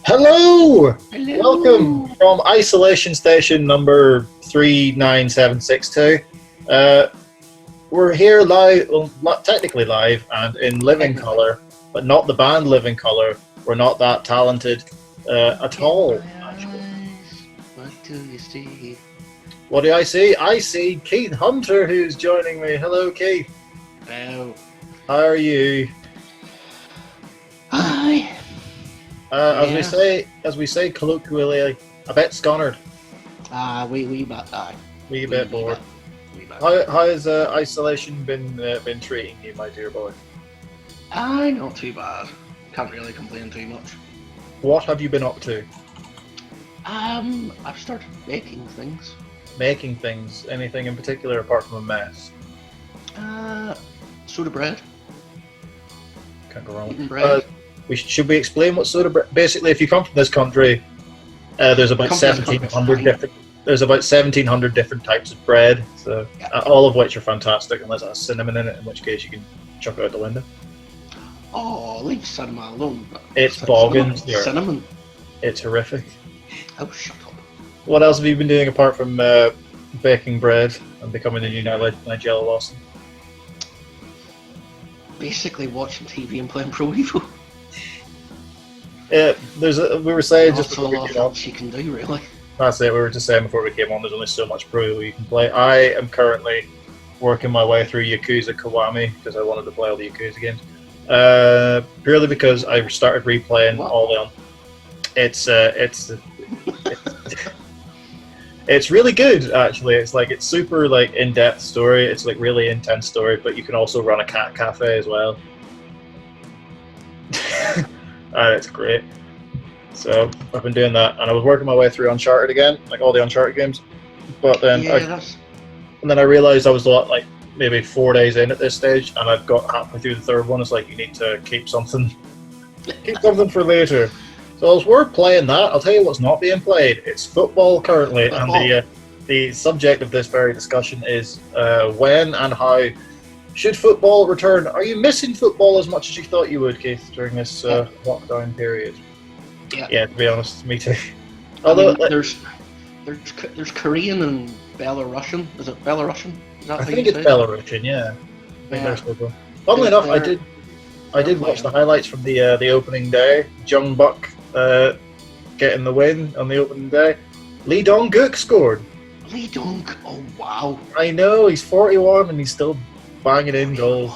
Hello! Hello. Welcome from isolation station number 39762. We're here live, well, not technically live and in living Technically. colour, but not the band Living Colour. We're not that talented at all, actually. What do you see? What do I see? I see Keith Hunter, who's joining me. Hello, Keith. Well, How are you? aye. As we say colloquially, a bit sconnered, We bit aye. a bit bored. We bit. How has isolation been treating you, my dear boy? Aye, not too bad. Can't really complain too much. What have you been up to? I've started baking things. Making things? Anything in particular apart from a mess? Soda bread. Can't go wrong. Eating bread. Should we explain what soda bread? Basically, if you come from this country, there's about Come from this country, 1,700 fine. different. There's about 1,700 different types of bread, so Yeah. all of which are fantastic, unless it has cinnamon in it, in which case you can chuck it out the window. Oh, leave cinnamon alone. It's boggins. Cinnamon. It's horrific. Oh, shut up. What else have you been doing apart from baking bread and becoming a new Nigella Lawson? Basically watching TV and playing Pro Evo. We were saying just That's before we all came on. else you can do, really. That's it. We were just saying before we came on. There's only so much Pro Evo you can play. I am currently working my way through Yakuza Kiwami because I wanted to play all the Yakuza games. Purely because I started replaying What? all the. It's really good actually. It's super like in-depth story. It's like really intense story, but you can also run a cat cafe as well. And it's great. So I've been doing that, and I was working my way through Uncharted again, like all the Uncharted games. But then I realized I was like maybe 4 days in at this stage, and I've got halfway through the third one. It's like you need to keep something for later. So as we're playing that, I'll tell you what's not being played. It's football currently, and the subject of this very discussion is when and how should football return. Are you missing football as much as you thought you would, Keith, during this lockdown period? Yeah. To be honest, me too. Although Although there's Korean and Belarusian. Is it Belarusian? Is that I how think you it's say it? Belarusian, yeah. I think Yeah. they're still going. Funnily enough, I did watch the highlights from the opening day. Jung Buck getting the win on the opening day. Lee Dong-gook scored. Lee Dong. Oh wow. I know, he's 41 and he's still banging in goals.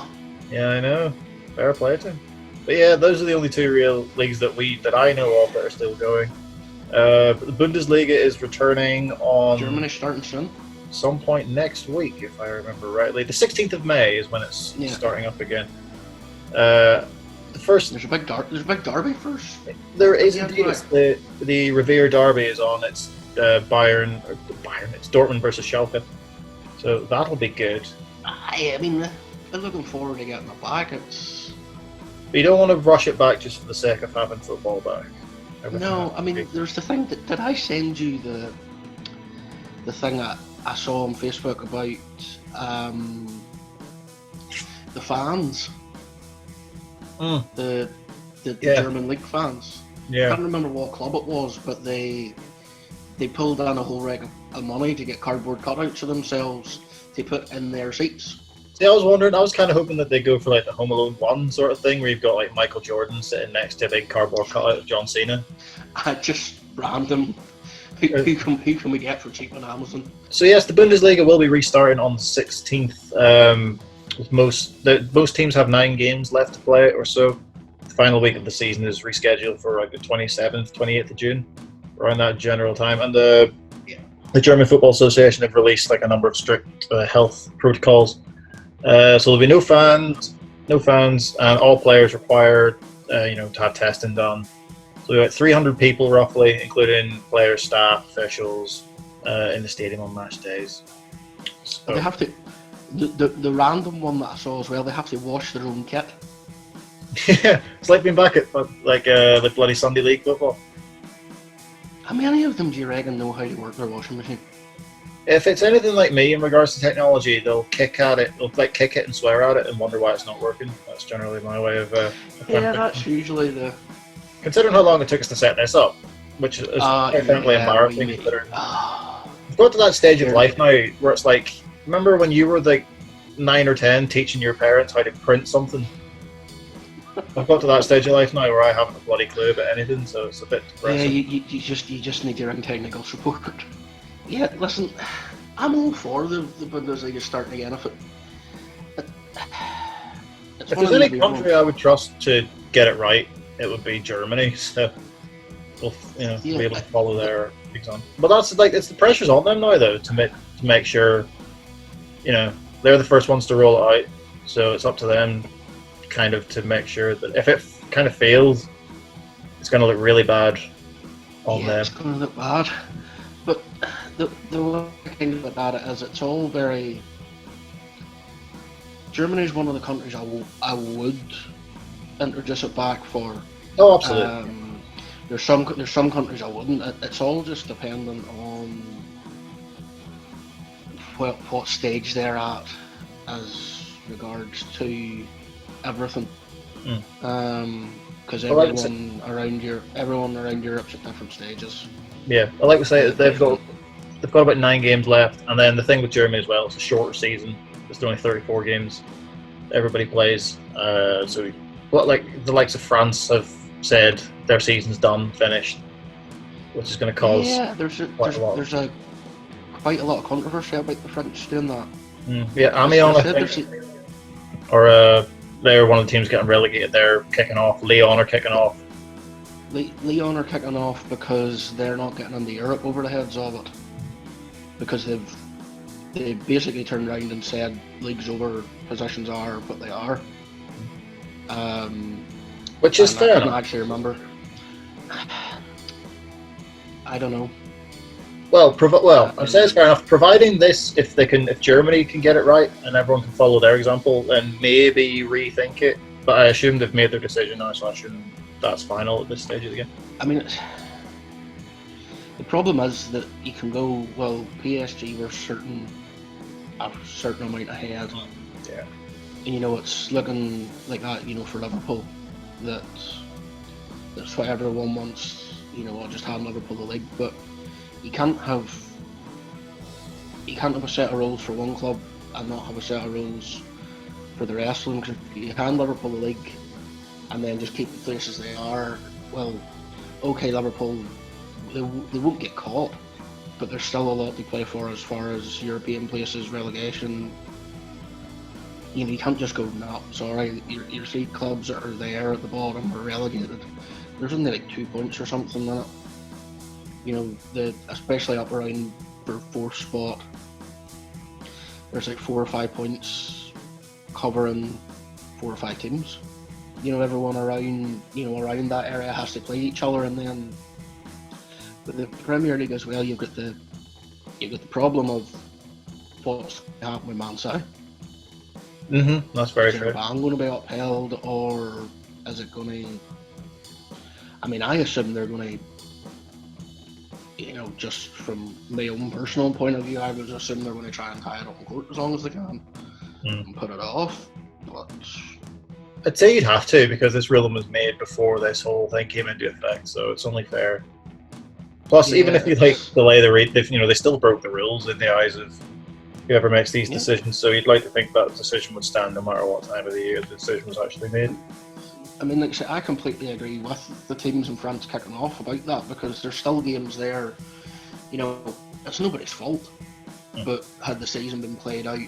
Yeah, I know. Fair play to him. But yeah, those are the only two real leagues that I know of that are still going. But the Bundesliga is returning on Germany's starting soon. some point next week, if I remember rightly. The 16th of May is when it's starting up again. The first There's a big derby first. there is Yeah, indeed. right. It's the Revere Derby is on. It's Bayern. It's Dortmund versus Schalke. So that'll be good. I mean, I'm looking forward to getting it back. But you don't want to rush it back just for the sake of having football back. No, I mean, there's the thing that did I send you the thing that I saw on Facebook about the fans, the German league fans. I Yeah. can't remember what club it was, but they pulled in a whole reg of money to get cardboard cutouts of themselves to put in their seats. See, I was kind of hoping that they go for like the Home Alone 1 sort of thing, where you've got like Michael Jordan sitting next to a big cardboard cutout of John Cena. I just random. Who can we get for cheap on Amazon? So yes, the Bundesliga will be restarting on the 16th. With most teams have 9 games left to play or so. The final week of the season is rescheduled for like the 27th, 28th of June, around that general time. And the German Football Association have released like a number of strict health protocols. So there'll be no fans, and all players required, to have testing done. So we got 300 people roughly, including players, staff, officials, in the stadium on match days. So, They have to. The random one that I saw as well. They have to wash their own kit. yeah, it's like being back at the bloody Sunday League football. How many of them do you reckon know how to work their washing machine? If it's anything like me in regards to technology, they'll kick at it. They'll like kick it and swear at it and wonder why it's not working. That's generally my way of. Yeah, that's usually considering how long it took us to set this up, which is quite frankly embarrassing. We've got to that stage of life now where it's like, remember when you were like 9 or 10 teaching your parents how to print something? I've got to that stage of life now where I haven't a bloody clue about anything, so it's a bit depressing. Yeah, you just need your own technical support. Yeah, listen, I'm all for the Bundesliga starting again if there's any country I would trust to get it right, it would be Germany. So we'll be able to follow their example. But that's like, it's the pressure's on them now though to make sure, they're the first ones to roll it out. So it's up to them kind of to make sure that if it kind of fails, it's going to look really bad on them. It's going to look bad. But the one thing about it is it's all very... Germany is one of the countries I would introduce it back for. Oh, absolutely. There's some countries I wouldn't. It's all just dependent on what stage they're at as regards to everything. Because everyone around Europe's at different stages. Yeah, I like to say they've got about 9 games left, and then the thing with Germany as well, it's a shorter season. There's only 34 games. Everybody plays. So, like the likes of France have said, their season's done, finished, which is going to cause there's quite a lot of controversy about the French doing that. Yeah, Amiens, I think, they're one of the teams getting relegated. They're kicking off. Lyon are kicking off. Lyon are kicking off because they're not getting into Europe over the heads of it. Because they basically turned around and said league's over, positions are what they are. Which is fair. I don't actually remember. I don't know. Well, I'm saying it's fair enough. Providing this, if Germany can get it right and everyone can follow their example, then maybe rethink it. But I assume they've made their decision now, so I assume that's final at this stage of the game. I mean, the problem is that you can go, well, PSG were a certain amount ahead. Yeah. And it's looking like that, for Liverpool. That's what everyone wants. I'll just hand Liverpool the league, but you can't have a set of rules for one club and not have a set of rules for the rest of them. Because you hand Liverpool the league and then just keep the places they are. Well, okay, Liverpool, they won't get caught, but there's still a lot to play for as far as European places, relegation. You can't just go, no, sorry, your 3 clubs that are there at the bottom are relegated. There's only like 2 points or something in it. Especially up around for 4th spot, there's like 4 or 5 points covering 4 or 5 teams. Everyone around that area has to play each other, and then with the Premier League as well, you've got the problem of what's happening with Man City. That's very true. Is their ban going to be upheld, or is it going to? I mean, I assume they're going to. Just from my own personal point of view, I would assume they're going to try and tie it up in court as long as they can and put it off. But I'd say you'd have to, because this ruling was made before this whole thing came into effect, so it's only fair. Plus, even if you delay the rate, they still broke the rules in the eyes of whoever makes these decisions. So you'd like to think that decision would stand no matter what time of the year the decision was actually made. I mean, like I say, I completely agree with the teams in France kicking off about that, because there's still games there. It's nobody's fault. But had the season been played out,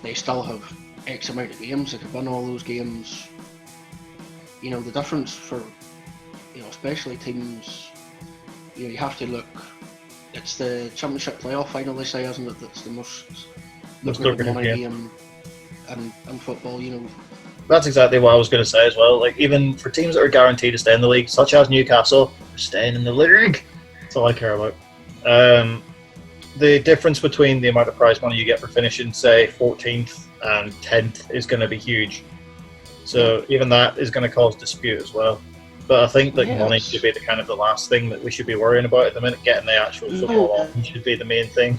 they still have X amount of games. They could win all those games. The difference for, especially teams, you have to look. It's the Championship playoff final, they say, isn't it? That's the most lucrative money game in football. That's exactly what I was going to say as well. Like, even for teams that are guaranteed to stay in the league, such as Newcastle, they're staying in the league. That's all I care about. The difference between the amount of prize money you get for finishing, say, 14th and 10th is going to be huge. So even that is going to cause dispute as well. But I think that money should be the last thing that we should be worrying about at the minute. Getting the actual football on should be the main thing.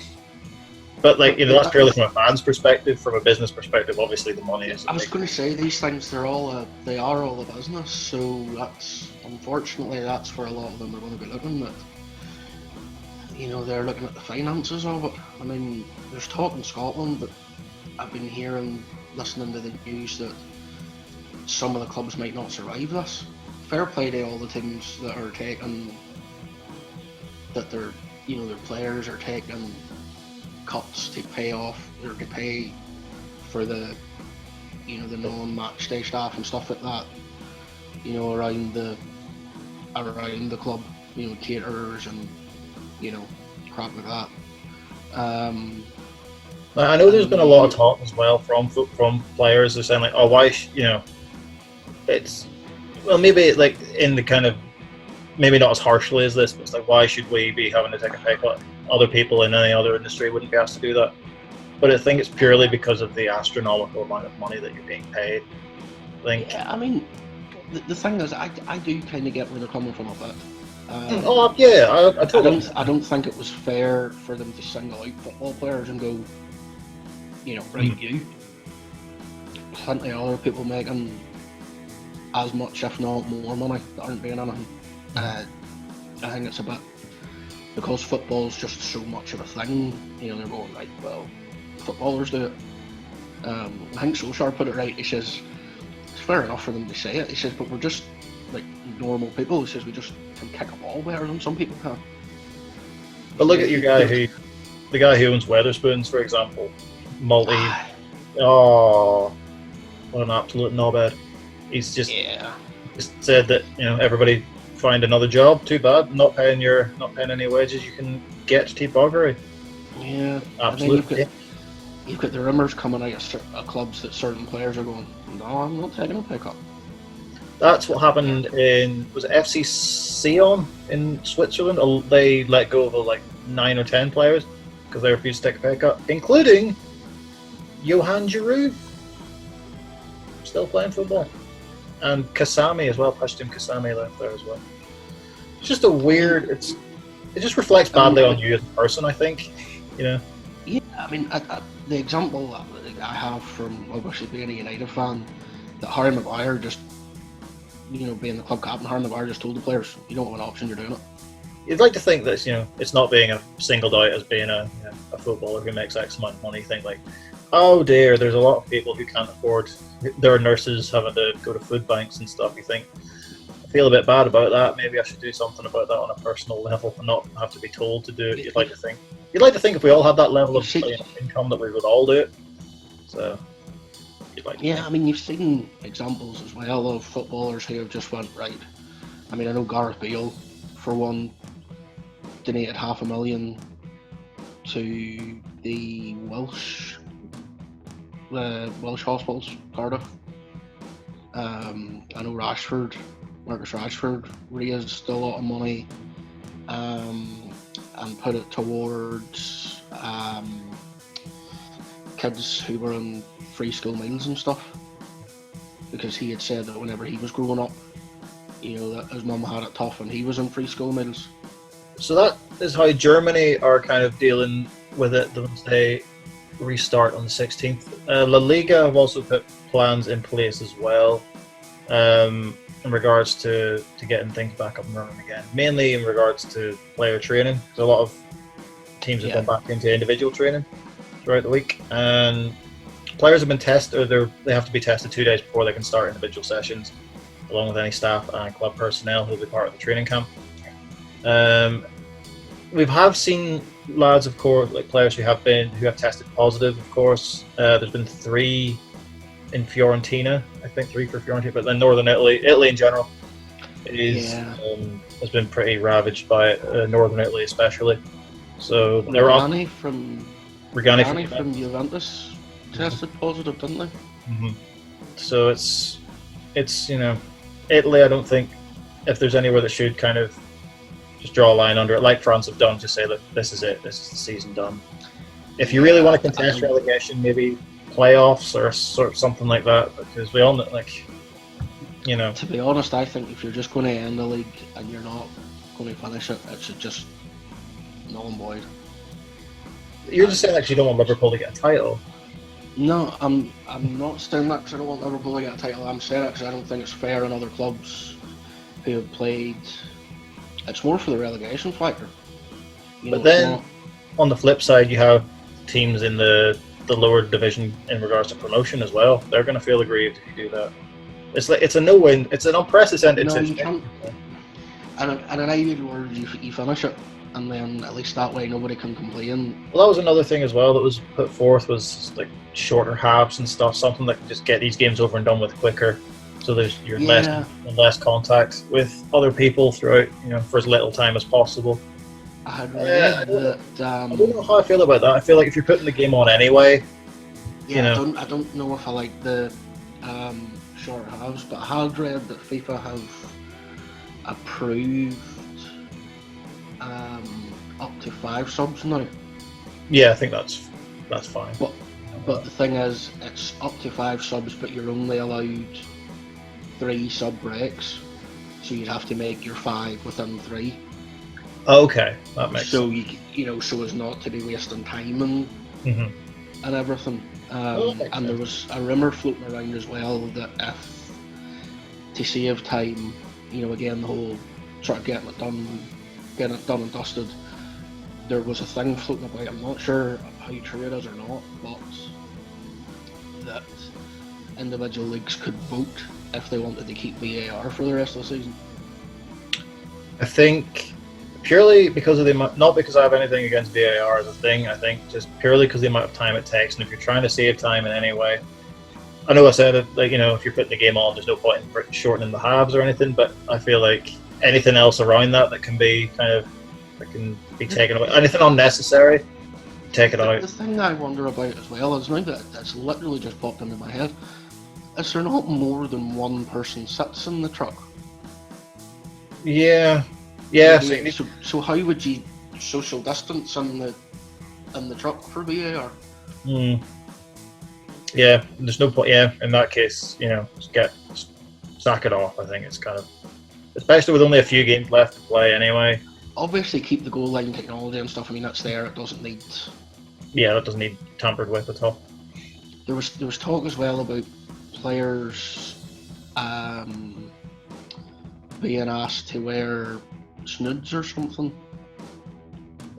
But like, you know, that's purely from a fan's perspective. From a business perspective, obviously the money is. I was going to say these things. They are all a business. So unfortunately that's where a lot of them are going to be looking at. You know, they're looking at the finances of it. I mean, there's talk in Scotland that I've been listening to the news that some of the clubs might not survive this. Fair play to all the teams that are taking that their players are taking cuts to pay off or to pay for the non-match day staff and stuff like that. You know, around the club, you know, caterers and crap like that. I know there's been a lot of talk as well from players. They're saying like, oh, why, it's, well, maybe like in the kind of, maybe not as harshly as this, but it's like, why should we be having to take a pay cut? Other people in any other industry wouldn't be asked to do that. But I think it's purely because of the astronomical amount of money that you're being paid. I think. Yeah, I mean, the thing is, I do kind of get where they're coming from a bit. I totally. I don't think it was fair for them to single out football players and go, right, you. Plenty of other people making as much, if not more money, that aren't doing anything. I think it's a bit, because football's just so much of a thing, they're going, right, well, footballers do it. I think Solskjaer put it right. He says, it's fair enough for them to say it. He says, but we're just like normal people. He says, we just can kick a ball better than some people can. But look at the guy who owns Weatherspoons, for example. Oh, what an absolute knobhead. He's just said that, everybody find another job. Too bad. Not paying any wages. You can get to Tiboggery. Yeah, absolutely. You've got the rumours coming out of clubs that certain players are going, no, I'm not taking a pay cut. That's what happened was it FC Sion in Switzerland? They let go of like 9 or 10 players because they refused to take a pay cut, including Johan Giroud, still playing football, and Kasami as well. Pashtim Kasami left there as well. It's just a weird. It just reflects badly on you as a person, I think. Yeah, I mean, the example that I have from obviously being a United fan, that Harry Maguire just, being the club captain, Harry Maguire just told the players, you don't have an option, you're doing it. You'd like to think that it's not being singled out as being a footballer who makes X amount of money. You think like, oh dear, there's a lot of people who can't afford. There are nurses having to go to food banks and stuff. You think, I feel a bit bad about that. Maybe I should do something about that on a personal level and not have to be told to do it. You'd like to think if we all had that level of income that we would all do it. So, I mean, you've seen examples as well of footballers who have just went, right. I mean, I know Gareth Bale, for one, donated $500,000 to the Welsh hospitals, Cardiff. I know Marcus Rashford raised a lot of money and put it towards kids who were on free school meals and stuff, because he had said that whenever he was growing up, that his mum had it tough and he was on free school meals. So that is how Germany are kind of dealing with it once they restart on the 16th. La Liga have also put plans in place as well in regards to getting things back up and running again, mainly in regards to player training. So a lot of teams have gone back into individual training throughout the week, and players have been tested, or they have to be tested 2 days before they can start individual sessions, along with any staff and club personnel who will be part of the training camp. We have seen lads, of course, like players who have tested positive. Of course, there's been 3 in Fiorentina. I think 3 for Fiorentina, but then Northern Italy in general, has been pretty ravaged by it. Northern Italy, especially. So Regani from Juventus tested positive, didn't they? Mm-hmm. So it's Italy. I don't think if there's anywhere that should kind of just draw a line under it, like France have done, just say, look, this is it. This is the season done. If you really want to contest relegation, maybe playoffs or sort of something like that, because we all know, To be honest, I think if you're just going to end the league and you're not going to finish it, it should just null and void. You're just saying that you don't want Liverpool to get a title. No, I'm not saying that because I don't want Liverpool to get a title. I'm saying it because I don't think it's fair on other clubs who have played. It's more for the relegation factor. But then, on the flip side, you have teams in the lower division in regards to promotion as well. They're going to feel aggrieved if you do that. It's like it's a no-win. It's an unprecedented you situation. can't. And an ideal world, you finish it, and then at least that way nobody can complain. Well, that was another thing as well that was put forth was like shorter halves and stuff. Something that can just get these games over and done with quicker. So you're less contact with other people throughout, for as little time as possible. I had read that. I don't know how I feel about that. I feel like if you're putting the game on anyway, I don't know if I like the short halves, but I had read that FIFA have approved up to 5 subs now. Yeah, I think that's fine. But the thing is, it's up to 5 subs, but you're only allowed 3 sub breaks, so you'd have to make your 5 within 3. Okay, that makes sense. So as not to be wasting time and everything. And there was a rumour floating around as well that if to save time, again the whole sort of getting it done and dusted. There was a thing floating about. I'm not sure how true it is or not, but that individual leagues could vote if they wanted to keep VAR for the rest of the season. I think purely because of not because I have anything against VAR as a thing. I think just purely because of the amount of time it takes, and if you're trying to save time in any way. I know I said it, if you're putting the game on, there's no point in shortening the halves or anything, but I feel like anything else around that can be that can be taken away. Anything unnecessary, take it out. The thing I wonder about as well is now that it's literally just popped into my head. Is there not more than one person sits in the truck? Yeah. So how would you social distance in the truck for VAR? Yeah, there's no point. Yeah, in that case, just sack it off. I think it's kind of, especially with only a few games left to play anyway. Obviously, keep the goal line technology and stuff. I mean, that's there. It doesn't need. Yeah, that doesn't need tampered with at all. There was talk as well about players being asked to wear snoods or something.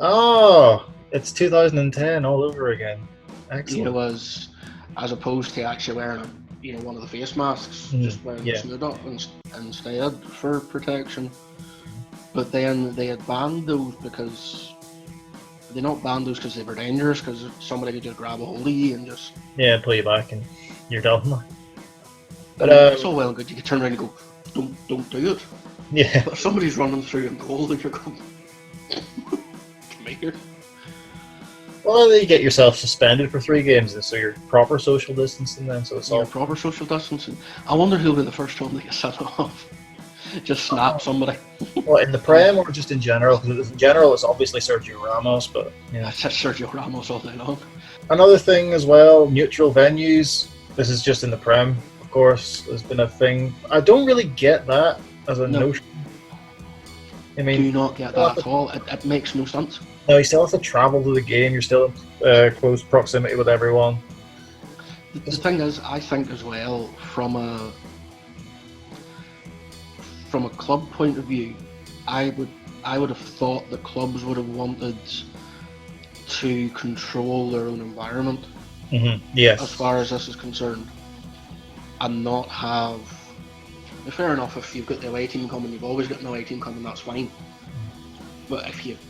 Oh, it's 2010 all over again. Excellent. As opposed to actually wearing one of the face masks, just wearing the snood up instead for protection. But then they had banned those because they not banned those because they were dangerous, because somebody could just grab a hold of you and just pull you back and you're done. But it's all well and good. You can turn around and go, don't do it. Yeah. But if somebody's running through in goal and you're going, come here. Well, then you get yourself suspended for 3 games, and so you're proper social distancing then. So it's all proper social distancing. I wonder who'll be the first one to get sent off. Just snap somebody. Well, in the Prem or just in general? Because in general, it's obviously Sergio Ramos, but It's just Sergio Ramos all day long. Another thing as well, neutral venues. This is just in the Prem, of course. There's been a thing. I don't really get that as a notion. I mean, do not get that at all. It makes no sense. No, you still have to travel to the game. You're still in close proximity with everyone. The thing is, I think as well, from a club point of view, I would have thought that clubs would have wanted to control their own environment. Yes. As far as this is concerned, and not have. Fair enough, if you've got the away team coming, you've always got an away team coming. That's fine. But if you've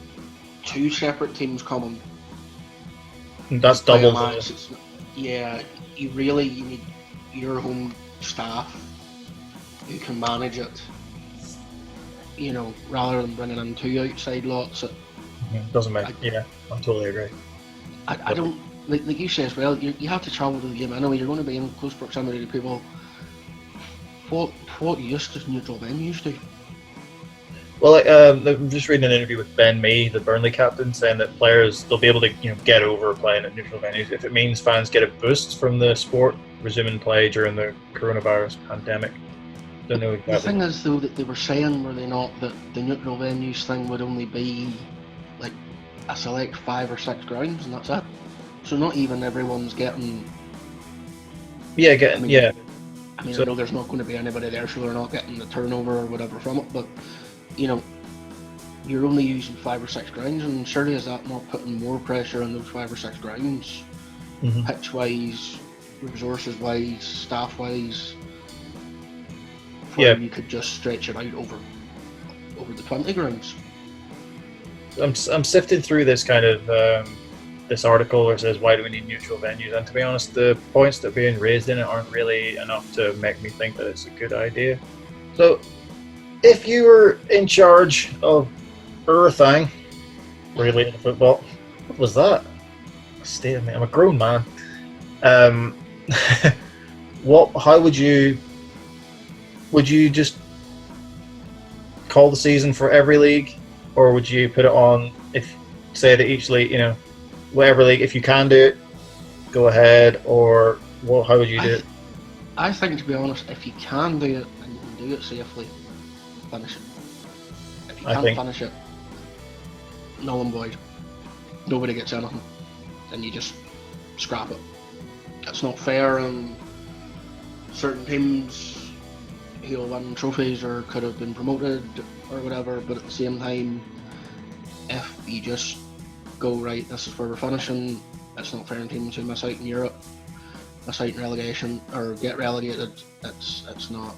2 separate teams coming, that's double. You need your home staff who can manage it. Rather than bringing in 2 outside lots. Doesn't make. I totally agree. I don't like you say as well. You have to travel to the game anyway. You're going to be in close proximity to people. What use does neutral venues do? Well, I'm just reading an interview with Ben Mee, the Burnley captain, saying that players they'll be able to get over playing at neutral venues if it means fans get a boost from the sport resuming play during the coronavirus pandemic. Don't know exactly. The thing is, though, that they were saying, were they not, that the neutral venues thing would only be like I select 5 or 6 grounds and that's it. So not even everyone's getting. Yeah, I mean, yeah. I So know there's not going to be anybody there, so they're not getting the turnover or whatever from it. But you know, you're only using 5 or 6 grounds, and surely is that not putting more pressure on those 5 or 6 grounds, pitch wise, resources wise, staff wise, where you could just stretch it out over the 20 grounds. I'm sifting through this kind of this article where it says why do we need neutral venues, and to be honest, the points that are being raised in it aren't really enough to make me think that it's a good idea. So, if you were in charge of everything related to football, what was that? Stay with me. I'm a grown man. How would you just call the season for every league, or would you put it on if say that each league, whatever league, if you can do it, go ahead, or how would you do it? I think, to be honest, if you can do it and you can do it safely, finish it. If you can't finish it, null and void. Nobody gets anything. Then you just scrap it. It's not fair, and certain teams who'll win trophies or could have been promoted or whatever, but at the same time, if you just go, right, this is where we're finishing, it's not fair in teams who miss out in Europe, miss out in relegation, or get relegated. It's not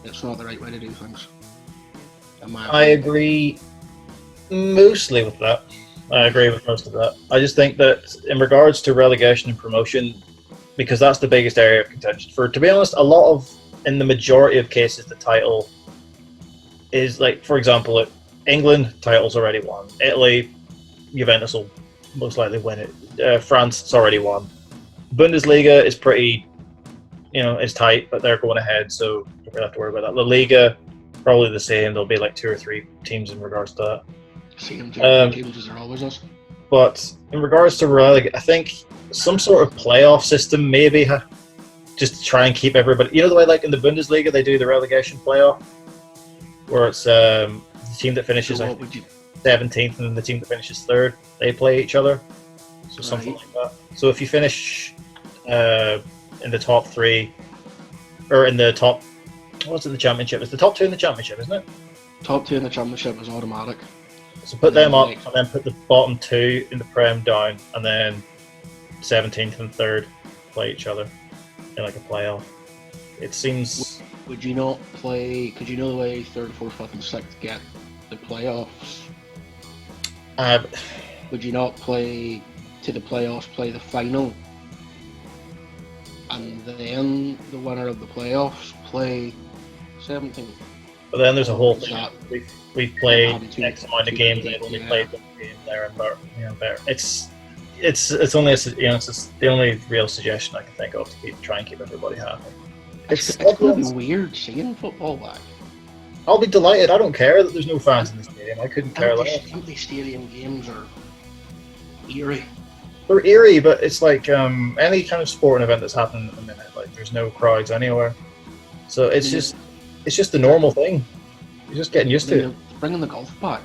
the right way to do things. I agree mostly with that. I agree with most of that. I just think that in regards to relegation and promotion, because that's the biggest area of contention. To be honest, in the majority of cases, the title is like, for example, England, title's already won. Italy, Juventus will most likely win it. France, it's already won. Bundesliga is pretty, is tight, but they're going ahead, so don't really have to worry about that. La Liga, probably the same. There'll be like 2 or 3 teams in regards to that. Same teams as there always is. But in regards to relegation, I think some sort of playoff system, maybe, just to try and keep everybody. The way, like in the Bundesliga, they do the relegation playoff, where it's the team that finishes 17th and the team that finishes 3rd, they play each other. So something like that. So if you finish in the top 3, or in the top, what's in the championship? It's the top 2 in the championship, isn't it? Top 2 in the championship is automatic. So put them up, and then put the bottom 2 in the Prem down, and then 17th and 3rd play each other in like a playoff. It seems. Would you not play? Could you know the way 3rd, 4th, 5th, and 6th get the playoffs? Would you not play to the playoffs, play the final, and then the winner of the playoffs play 17th? But then there's a whole thing. We've played X amount of games, and only played 1 game there and there. It's only it's the only real suggestion I can think of to try and keep everybody happy. It's going to be weird seeing football back. I'll be delighted. I don't care that there's no fans in the stadium. I couldn't care less. Empty stadium games are eerie. They're eerie, but it's like any kind of sporting event that's happening at the minute. Like there's no crowds anywhere, so it's just the normal thing. You're just getting used to it. Bringing the golf back.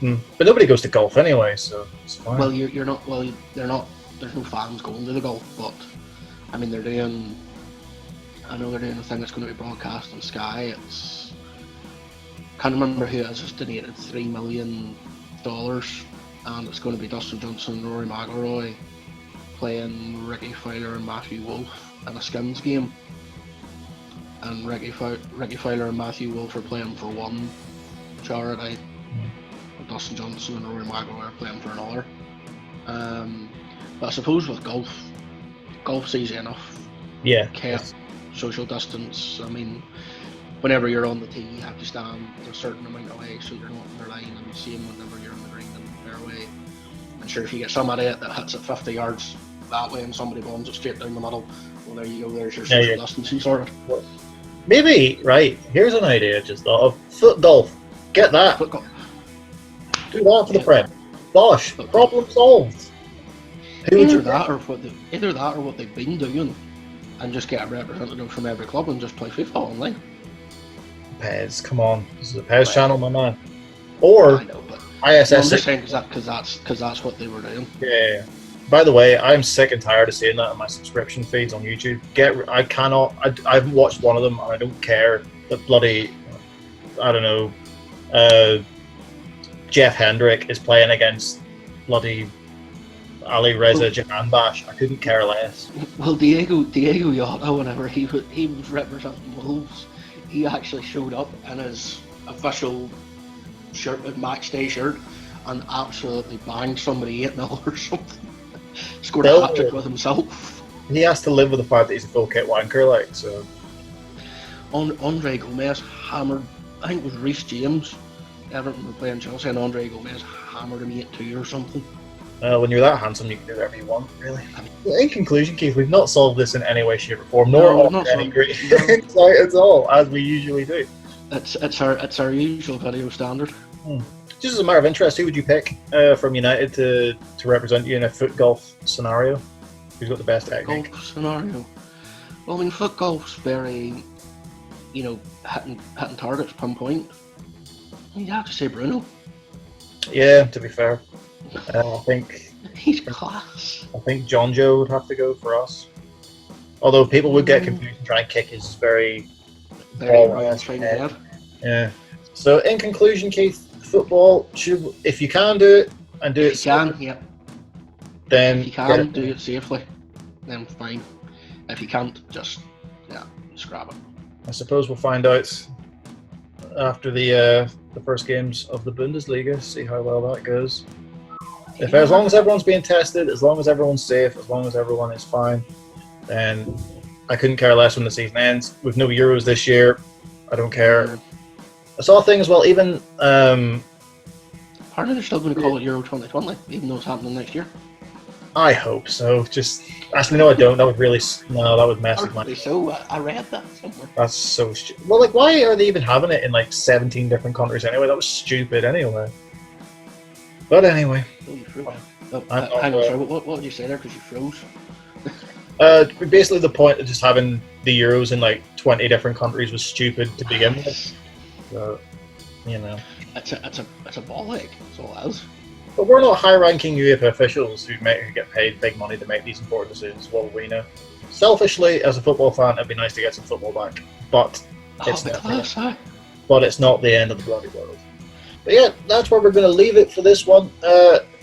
But nobody goes to golf anyway, so it's fine. Well, you're not. Well, they're not. There's no fans going to the golf, but I mean, they're doing. I know they're doing a thing that's going to be broadcast on Sky. Can't remember who has just donated $3 million, and it's going to be Dustin Johnson and Rory McIlroy playing Ricky Fowler and Matthew Wolff in a Skins game. And Ricky Fowler and Matthew Wolff are playing for one charity, and Dustin Johnson and Rory McIlroy are playing for another. But I suppose with golf's easy enough. Yeah. Social distance. I mean, whenever you're on the tee, you have to stand a certain amount away, so you're not in the line, and same whenever you're in the green and fairway. I'm sure if you get somebody that hits it 50 yards that way and somebody bombs it straight down the middle, well, there you go. There's your social distancing sorted. Maybe, right, here's an idea just thought of. Foot golf. Get that. Foot golf. Do that for the Prem. Bosh. Problem solved. Either that or what they've been doing, and just get a representative from every club and just play FIFA online. Pez, come on. This is a Pez channel, my man. Or I know, but ISS. No, I'm just saying because that's what they were doing. Yeah. By the way, I'm sick and tired of seeing that on my subscription feeds on YouTube. I haven't watched one of them, and I don't care that bloody, I don't know, Jeff Hendrick is playing against bloody Ali Reza Jahanbash. I couldn't care less. Well, Diego Yota, whenever he was representing Wolves, he actually showed up in his official shirt, match day shirt, and absolutely banged somebody 8-0 or something. Scored a hat-trick with himself. He has to live with the fact that he's a full kit wanker, like, so. Andre Gomez hammered, I think it was Reece James. Everton were playing Chelsea, and Andre Gomez hammered him 8-2 or something. When you're that handsome, you can do whatever you want, really. In conclusion, Keith, we've not solved this in any way, shape, or form, nor offered any great insight at all, as we usually do. It's our usual video standard. Just as a matter of interest, who would you pick from United to represent you in a foot golf scenario? Who's got the best technique? Golf scenario. Well, I mean, foot golf's very, hitting targets, pinpoint. You'd have to say Bruno. Yeah, to be fair. I think he's class. I think John Joe would have to go for us. Although people would get confused and try and kick his very straight head. Yeah. So in conclusion, Keith, football if you can do it and do it safely, then if you can do it safely, then fine. If you can't, just scrap it. I suppose we'll find out after the first games of the Bundesliga, see how well that goes. As long as everyone's being tested, as long as everyone's safe, as long as everyone is fine, then I couldn't care less when the season ends. With no Euros this year, I don't care. I saw things, well, even... Apparently they're still going to call it Euro 2020, even though it's happening next year. I hope so. Actually, no, I don't. That would really... No, that would mess with my... So, I read that somewhere. That's so stupid. Well, why are they even having it in, 17 different countries anyway? That was stupid anyway. But anyway... Oh, you froze. Hang on, sorry, what did you say there? Because you froze. Basically, the point of just having the Euros in 20 different countries was stupid to begin with. So, it's a ball ache. That's all it is. But we're not high-ranking UEFA officials who get paid big money to make these important decisions. What do we know? Selfishly, as a football fan, it'd be nice to get some football back, but it's not the end of the bloody world. But yeah, that's where we're going to leave it for this one.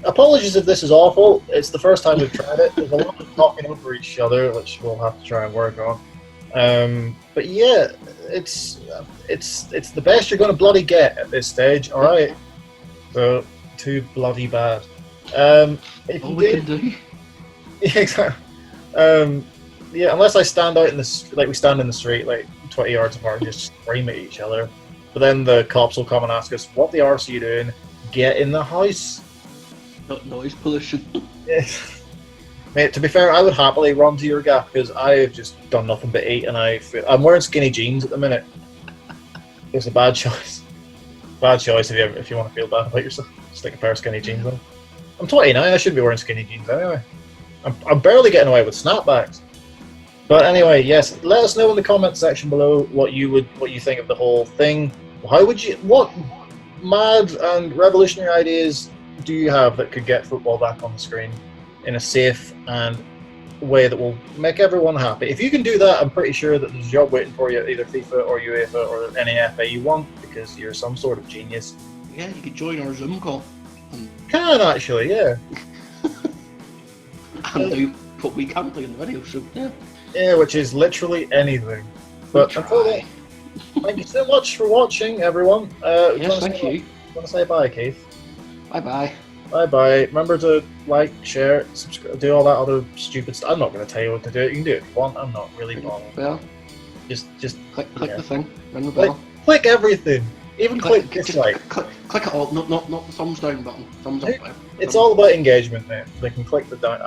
Apologies if this is awful. It's the first time we've tried it. There's a lot of talking over each other, which we'll have to try and work on. But yeah, it's the best you're going to bloody get at this stage. All right, so too bloody bad. All we can do. Yeah, exactly. Yeah, unless I stand out we stand in the street 20 yards apart and just scream at each other. But then the cops will come and ask us, "What the arse are you doing? Get in the house." Not noise pollution. Yeah. Mate, to be fair, I would happily run to your gap because I've just done nothing but eat, and I'm wearing skinny jeans at the minute. It's a bad choice. Bad choice if you want to feel bad about yourself. Stick a pair of skinny jeans on. I'm 29. I should be wearing skinny jeans anyway. I'm barely getting away with snapbacks. But anyway, yes. Let us know in the comment section below what you think of the whole thing. What mad and revolutionary ideas do you have that could get football back on the screen in a safe and way that will make everyone happy? If you can do that, I'm pretty sure that there's a job waiting for you at either FIFA or UEFA or any FA you want, because you're some sort of genius. Yeah, you could join our Zoom call. Can actually, yeah. And do what we can't do in the video, so yeah. Yeah, which is literally anything. But until then, thank you so much for watching, everyone. Yes, thank you. Want to say bye, Keith? Bye-bye. Bye-bye. Remember to like, share, subscribe, do all that other stupid stuff. I'm not going to tell you what to do. You can do it if you want. I'm not really bothered. Well, just click the thing. Ring the bell. Click everything. Even click dislike. Click it all. Not the thumbs down button. Thumbs up button. It's all about engagement, mate. They can click the down.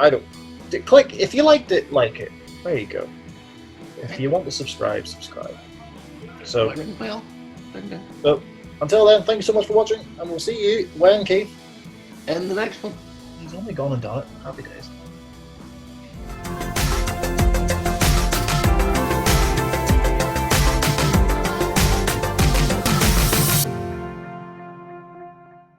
Click if you liked it. Like it. There you go. If you want to subscribe. So until then, thank you so much for watching, and we'll see you when, Keith? In the next one. He's only gone and done it. Happy days.